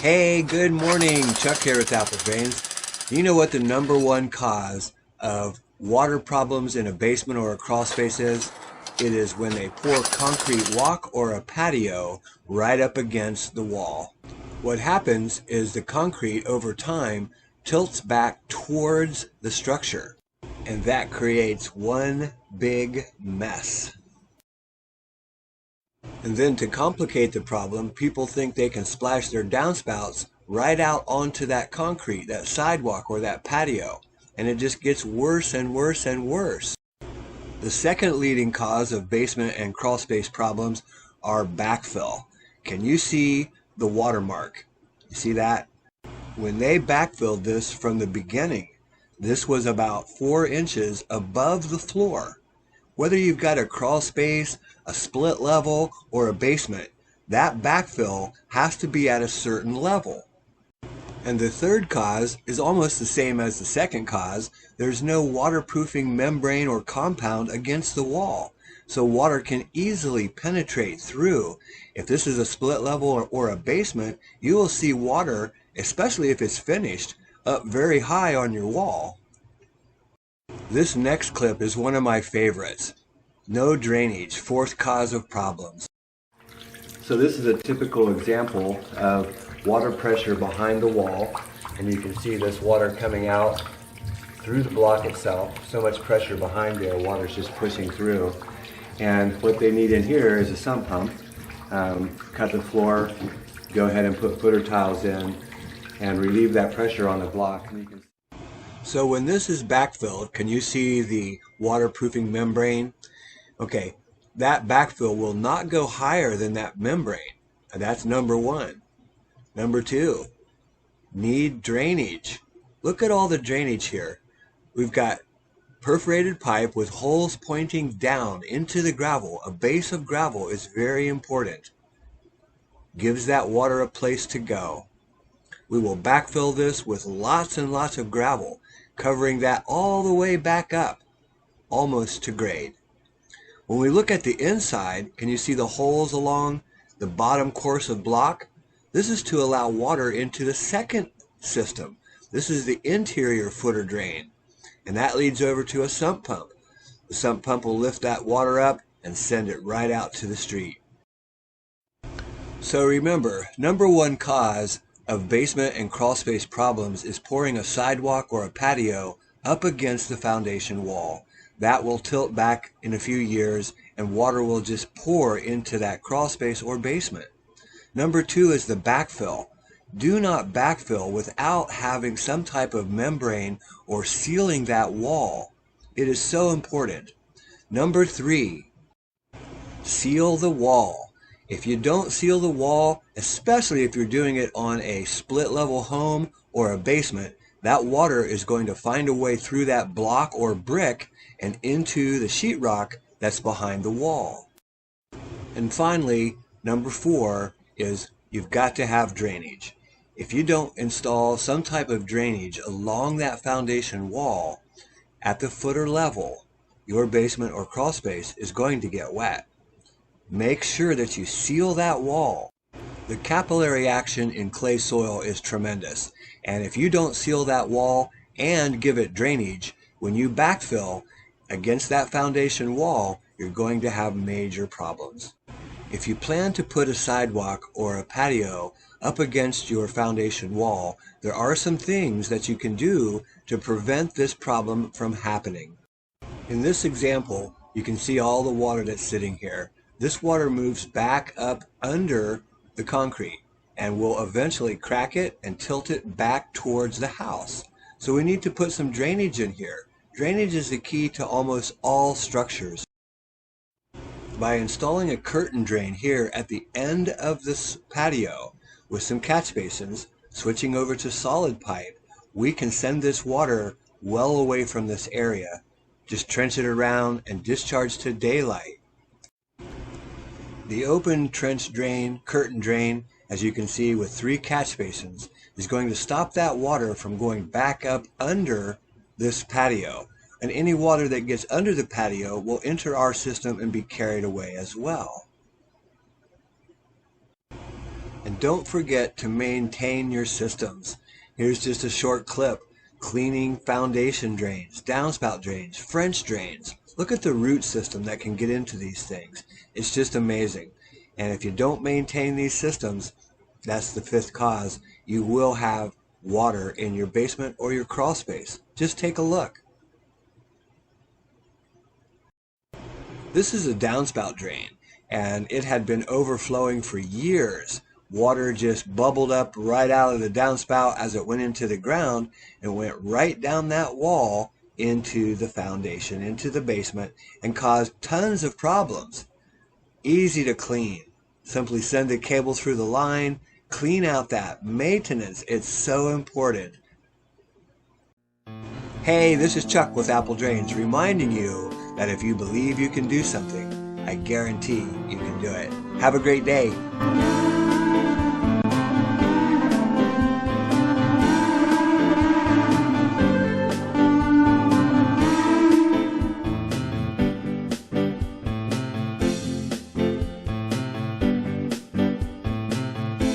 Hey, good morning. Chuck here with Apple Drains. Do you know what the number one cause of water problems in a basement or a crawl space is? It is when they pour concrete walk or a patio right up against the wall. What happens is the concrete over time tilts back towards the structure, and that creates one big mess. And then to complicate the problem, people think they can splash their downspouts right out onto that concrete, that sidewalk or that patio, and it just gets worse and worse and worse. The second leading cause of basement and crawl space problems are backfill. Can you see the watermark? You see that? When they backfilled this from the beginning, this was about 4 inches above the floor. Whether you've got a crawl space, a split level, or a basement, that backfill has to be at a certain level. And the third cause is almost the same as the second cause. There's no waterproofing membrane or compound against the wall, so water can easily penetrate through. If this is a split level or a basement, you will see water, especially if it's finished, up very high on your wall. This next clip is one of my favorites. No drainage, fourth cause of problems. So this is a typical example of water pressure behind the wall, and you can see this water coming out through the block itself. So much pressure behind there, water's just pushing through. And what they need in here is a sump pump. Cut the floor, go ahead and put footer tiles in, and relieve that pressure on the block. So when this is backfilled, can you see the waterproofing membrane? Okay, that backfill will not go higher than that membrane. And that's number one. Number two, need drainage. Look at all the drainage here. We've got perforated pipe with holes pointing down into the gravel. A base of gravel is very important. Gives that water a place to go. We will backfill this with lots and lots of gravel, covering that all the way back up, almost to grade. When we look at the inside, can you see the holes along the bottom course of block? This is to allow water into the second system. This is the interior footer drain, and that leads over to a sump pump. The sump pump will lift that water up and send it right out to the street. So remember, number one cause of basement and crawl space problems is pouring a sidewalk or a patio up against the foundation wall. That will tilt back in a few years and water will just pour into that crawl space or basement. Number two is the backfill. Do not backfill without having some type of membrane or sealing that wall. It is so important. Number three, seal the wall. If you don't seal the wall, especially if you're doing it on a split level home or a basement, that water is going to find a way through that block or brick and into the sheetrock that's behind the wall. And finally, number four is you've got to have drainage. If you don't install some type of drainage along that foundation wall at the footer level, your basement or crawl space is going to get wet. Make sure that you seal that wall. The capillary action in clay soil is tremendous, and if you don't seal that wall and give it drainage, when you backfill against that foundation wall, you're going to have major problems. If you plan to put a sidewalk or a patio up against your foundation wall, there are some things that you can do to prevent this problem from happening. In this example, you can see all the water that's sitting here. This water moves back up under the concrete and will eventually crack it and tilt it back towards the house. So we need to put some drainage in here. Drainage is the key to almost all structures. By installing a curtain drain here at the end of this patio with some catch basins, switching over to solid pipe, we can send this water well away from this area. Just trench it around and discharge to daylight. The open trench drain, curtain drain, as you can see with 3 catch basins, is going to stop that water from going back up under this patio. And any water that gets under the patio will enter our system and be carried away as well. And don't forget to maintain your systems. Here's just a short clip. Cleaning foundation drains, downspout drains, French drains. Look at the root system that can get into these things. It's just amazing. And if you don't maintain these systems, that's the fifth cause. You will have water in your basement or your crawl space. Just take a look. This is a downspout drain, and it had been overflowing for years. Water just bubbled up right out of the downspout as it went into the ground and went right down that wall into the foundation, into the basement, and caused tons of problems. Easy to clean. Simply send the cable through the line, clean out that. Maintenance, it's so important. Hey, this is Chuck with Apple Drains, reminding you that if you believe you can do something, I guarantee you can do it. Have a great day.